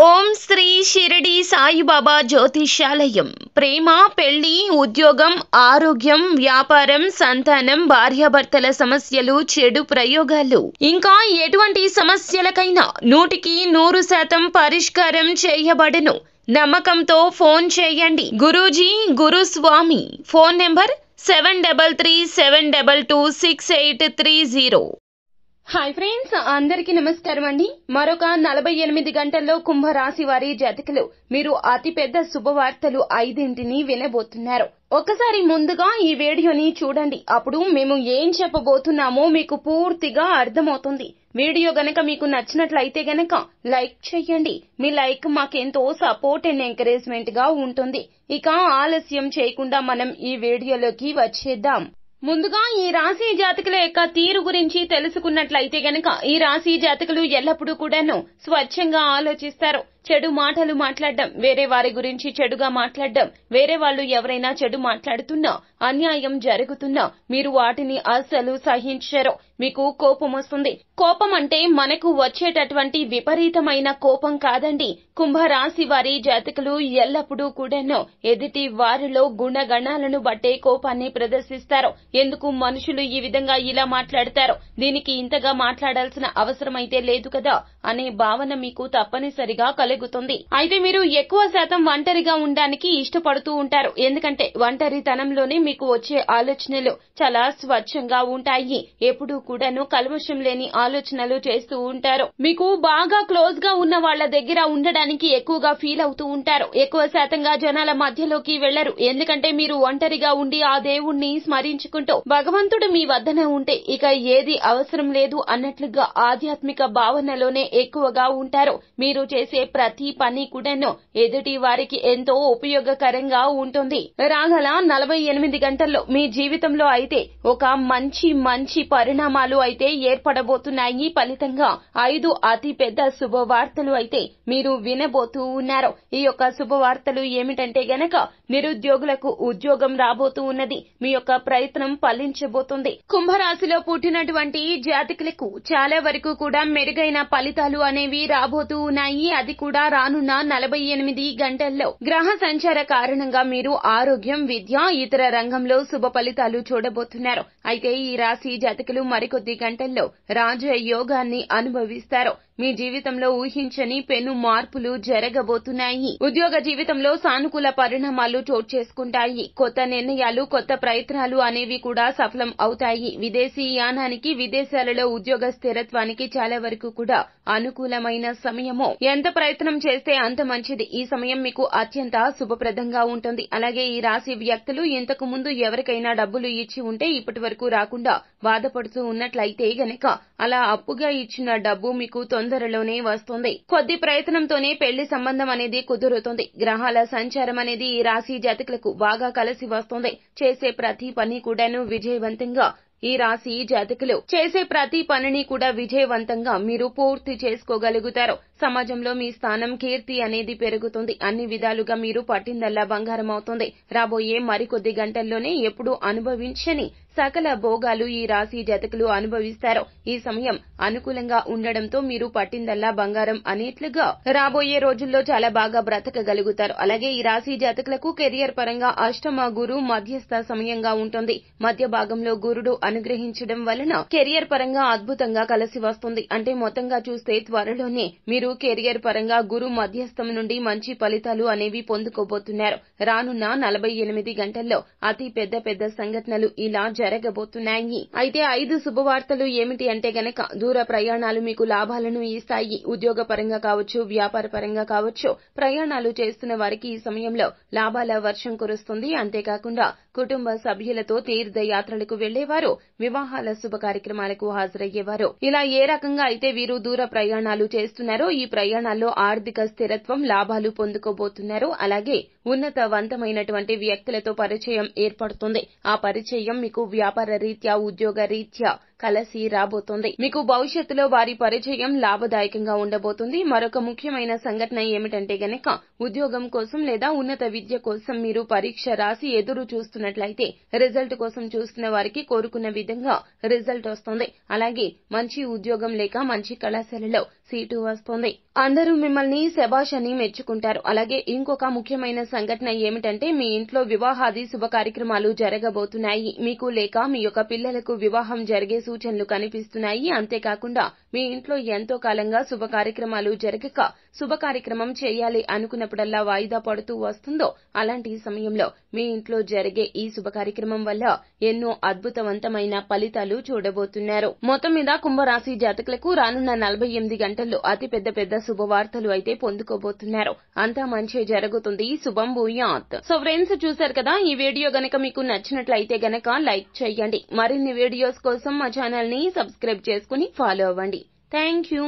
ఓం శ్రీ షిరిడి సాయిబాబా జ్యోతిష్యాలయం. ప్రేమ, పెళ్లి, ఉద్యోగం, ఆరోగ్యం, వ్యాపారం, సంతానం, భార్యాభర్తల సమస్యలు, చెడు ప్రయోగాలు, ఇంకా ఎటువంటి సమస్యలకైనా 100% పరిష్కారం చేయబడును. నమ్మకంతో ఫోన్ చేయండి. Guruji Guruswami. Phone number 7337226830. Hi friends, అందరికీ నమస్కారం అండి. మరొక 48 గంటల్లో కుంభరాశి వారి జాతకులు మీరు అతిపెద్ద శుభవార్తలు 5ని వినబోతున్నారు. ఒకసారి ముందుగా ఈ వీడియోని చూడండి. అప్పుడు మేము ఏం చెప్పబోతున్నామో మీకు పూర్తిగా అర్థమవుతుంది. వీడియో గనక మీకు నచ్చినట్లయితే గనక లైక్ చేయండి. మీ లైక్ మాకెంతో సపోర్ట్ అండ్ ఎంకరేజ్మెంట్ గా ఉంటుంది. ఇక ఆలస్యం చేయకుండా మనం ఈ వీడియోలోకి వచ్చేద్దాం. ముందుగా ఈ రాశి జాతకుల యొక్క తీరు గురించి తెలుసుకున్నట్లయితే గనక ఈ రాశి జాతకులు ఎల్లప్పుడూ కూడాను స్వచ్ఛంగా ఆలోచిస్తారు. చెడు మాటలు మాట్లాడడం, వేరే వారి గురించి చెడుగా మాట్లాడడం, వేరే వాళ్ళు ఎవరైనా చెడు మాట్లాడుతున్నా, అన్యాయం జరుగుతున్నా మీరు వాటిని అస్సలు సహించరు. మీకు కోపం వస్తుంది. కోపం అంటే మనకు వచ్చేటటువంటి విపరీతమైన కోపం కాదండి. కుంభరాశి వారి జాతకులు ఎల్లప్పుడూ కూడాను ఎదుటి వారిలో గుణగణాలను బట్టే కోపాన్ని ప్రదర్శిస్తారు. ఎందుకు మనుషులు ఈ విధంగా ఇలా మాట్లాడతారు, దీనికి ఇంతగా మాట్లాడాల్సిన అవసరం అయితే లేదు కదా అనే భావన మీకు తప్పనిసరిగా కలుగుతుంది. అయితే మీరు ఎక్కువ శాతం ఒంటరిగా ఉండడానికి ఇష్టపడుతూ ఉంటారు. ఎందుకంటే ఒంటరితనంలోనే మీకు వచ్చే ఆలోచనలు చాలా స్వచ్ఛంగా ఉంటాయి. ఎప్పుడూ కూడాను కల్మషం లేని ఆలోచనలు చేస్తూ ఉంటారు. మీకు బాగా క్లోజ్ గా ఉన్న వాళ్ళ దగ్గర ఉండడానికి ఎక్కువగా ఫీల్ అవుతూ ఉంటారు. ఎక్కువ శాతంగా జనాల మధ్యలోకి వెళ్లరు. ఎందుకంటే మీరు ఒంటరిగా ఉండి ఆ దేవుణ్ణి స్మరించుకుంటూ భగవంతుడు మీ వద్దనే ఉంటే ఇక ఏది అవసరం లేదు అన్నట్లుగా ఆధ్యాత్మిక భావనలోనే ఎక్కువగా ఉంటారు. మీరు చేసే ప్రతి పని కూడాను ఎదుటి వారికి ఎంతో ఉపయోగకరంగా ఉంటుంది. రాగల 48 గంటల్లో మీ జీవితంలో అయితే ఒక మంచి పరిణామాలు అయితే ఏర్పడబోతున్నాయి. ఫలితంగా 5 అతి పెద్ద శుభవార్తలు అయితే మీరు వినబోతూ ఉన్నారు. ఈ యొక్క శుభవార్తలు ఏమిటంటే గనక నిరుద్యోగులకు ఉద్యోగం రాబోతూ ఉన్నది. మీ యొక్క ప్రయత్నం ఫలించబోతుంది. కుంభరాశిలో పుట్టినటువంటి జాతకులకు చాలా వరకు కూడా మెరుగైన ఫలితాలు అనేవి రాబోతూ ఉన్నాయి. అది కూడా రానున్న 48 గంటల్లో. గ్రహ సంచార కారణంగా మీరు ఆరోగ్యం, విద్య, ఇతర రంగంలో శుభ ఫలితాలు చూడబోతున్నారు. అయితే ఈ రాశి జాతకులు మరికొద్ది గంటల్లో రాజయోగాన్ని అనుభవిస్తారు. మీ జీవితంలో ఊహించని పెను మార్పులు జరగబోతున్నాయి. ఉద్యోగ జీవితంలో సానుకూల పరిణామాలు చోటు చేసుకుంటాయి. కొత్త నిర్ణయాలు, కొత్త ప్రయత్నాలు అనేవి కూడా సఫలం అవుతాయి. విదేశీ యానానికి, విదేశాలలో ఉద్యోగ స్థిరత్వానికి చాలా వరకు కూడా అనుకూలమైన సమయము. ఎంత ప్రయత్నం చేస్తే అంత మంచిది. ఈ సమయం మీకు అత్యంత శుభప్రదంగా ఉంటుంది. అలాగే ఈ రాశి వ్యక్తులు ఇంతకు ముందు ఎవరికైనా డబ్బులు ఇచ్చి ఉంటే ఇప్పటి వరకు రాకుండా బాధపడుతూ ఉన్నట్లయితే గనక అలా అప్పుగా ఇచ్చిన డబ్బు మీకు తొందరలోనే వస్తుంది. కొద్ది ప్రయత్నంతోనే పెళ్లి సంబంధం అనేది కుదురుతుంది. గ్రహాల సంచారం అనేది ఈ రాశి జాతకులకు బాగా కలిసి వస్తుంది. చేసే ప్రతి పని కూడాను విజయవంతంగా ఈ రాశి జాతకులు చేసే ప్రతి పనిని కూడా విజయవంతంగా మీరు పూర్తి చేసుకోగలుగుతారు. సమాజంలో మీ స్థానం, కీర్తి అనేది పెరుగుతుంది. అన్ని విధాలుగా మీరు పట్టిందల్లా బంగారం అవుతుంది. రాబోయే మరికొద్ది గంటల్లోనే ఎప్పుడూ అనుభవించని సకల భోగాలు ఈ రాశి జాతకులు అనుభవిస్తారు. ఈ సమయం అనుకూలంగా ఉండడంతో మీరు పట్టిందల్లా బంగారం అనేట్లుగా రాబోయే రోజుల్లో చాలా బాగా బ్రతకగలుగుతారు. అలాగే ఈ రాశి జాతకులకు కెరియర్ పరంగా అష్టమ గురు మధ్యస్థ సమయంగా ఉంటుంది. మధ్య భాగంలో గురుడు అనుగ్రహించడం వలన కెరియర్ పరంగా అద్భుతంగా కలిసి వస్తుంది. అంటే మొత్తంగా చూస్తే త్వరలోనే మీరు కెరియర్ పరంగా గురు మధ్యస్థం నుండి మంచి ఫలితాలు అనేవి పొందుకోబోతున్నారు. రానున్న 48 గంటల్లో అతి పెద్ద సంఘటనలు ఇలా జరగబోతున్నాయి. అయితే 5 శుభవార్తలు ఏమిటి అంటే గనక దూర ప్రయాణాలు మీకు లాభాలను ఇస్తాయి. ఉద్యోగ పరంగా కావచ్చు, వ్యాపార పరంగా కావచ్చు, ప్రయాణాలు చేస్తున్న వారికి ఈ సమయంలో లాభాల వర్షం కురుస్తుంది. అంతేకాకుండా కుటుంబ సభ్యులతో తీర్థయాత్రలకు వెళ్లేవారు, వివాహాల శుభ కార్యక్రమాలకు హాజరయ్యేవారు, ఇలా ఏ రకంగా అయితే వీరు దూర ప్రయాణాలు చేస్తున్నారో ఈ ప్రయాణాల్లో ఆర్థిక స్థిరత్వం, లాభాలు పొందుకోబోతున్నారు. అలాగే ఉన్నతవంతమైనటువంటి వ్యక్తులతో పరిచయం ఏర్పడుతుంది. ఆ పరిచయం మీకు వ్యాపార రీత్యా, ఉద్యోగ రీత్యా కలిసి రాబోతోంది. మీకు భవిష్యత్తులో వారి పరిచయం లాభదాయకంగా ఉండబోతుంది. మరొక ముఖ్యమైన సంఘటన ఏమిటంటే గనక ఉద్యోగం కోసం లేదా ఉన్నత విద్య కోసం మీరు పరీక్ష రాసి ఎదురు చూస్తున్నట్లయితే రిజల్ట్ కోసం చూస్తున్న వారికి కోరుకున్న విధంగా రిజల్ట్ వస్తుంది. అలాగే మంచి ఉద్యోగం లేక మంచి కళాశాలలో సీటు వస్తుంది. అందరూ మిమ్మల్ని శభాష్ అని మెచ్చుకుంటారు. అలాగే ఇంకొక ముఖ్యమైన సంఘటన ఏమిటంటే మీ ఇంట్లో వివాహాది శుభ కార్యక్రమాలు జరగబోతున్నాయి. మీకు లేక మీ యొక్క పిల్లలకు వివాహం జరిగే సూచనలు కనిపిస్తున్నాయి. అంతేకాకుండా మీ ఇంట్లో ఎంతో కాలంగా శుభ కార్యక్రమాలు జరగక శుభ కార్యక్రమం చేయాలి అనుకున్నప్పుడల్లా వాయిదా పడుతూ వస్తుందో అలాంటి సమయంలో మీ ఇంట్లో జరిగే ఈ శుభ కార్యక్రమం వల్ల ఎన్నో అద్భుతవంతమైన ఫలితాలు చూడబోతున్నారు. మొత్తం మీద కుంభరాశి జాతకులకు రానున్న 48 గంటల్లో అతి పెద్ద శుభవార్తలు అయితే పొందుకోబోతున్నారు. అంతా మంచి జరుగుతుంది. శుభం భూయాత్. సో ఫ్రెండ్స్, చూశారు కదా, ఈ వీడియో గనక మీకు నచ్చినట్లయితే గనక లైక్ చేయండి. మరిన్ని వీడియోస్ కోసం మా ఛానల్ ని సబ్స్క్రైబ్ చేసుకుని ఫాలో అవ్వండి. Thank you.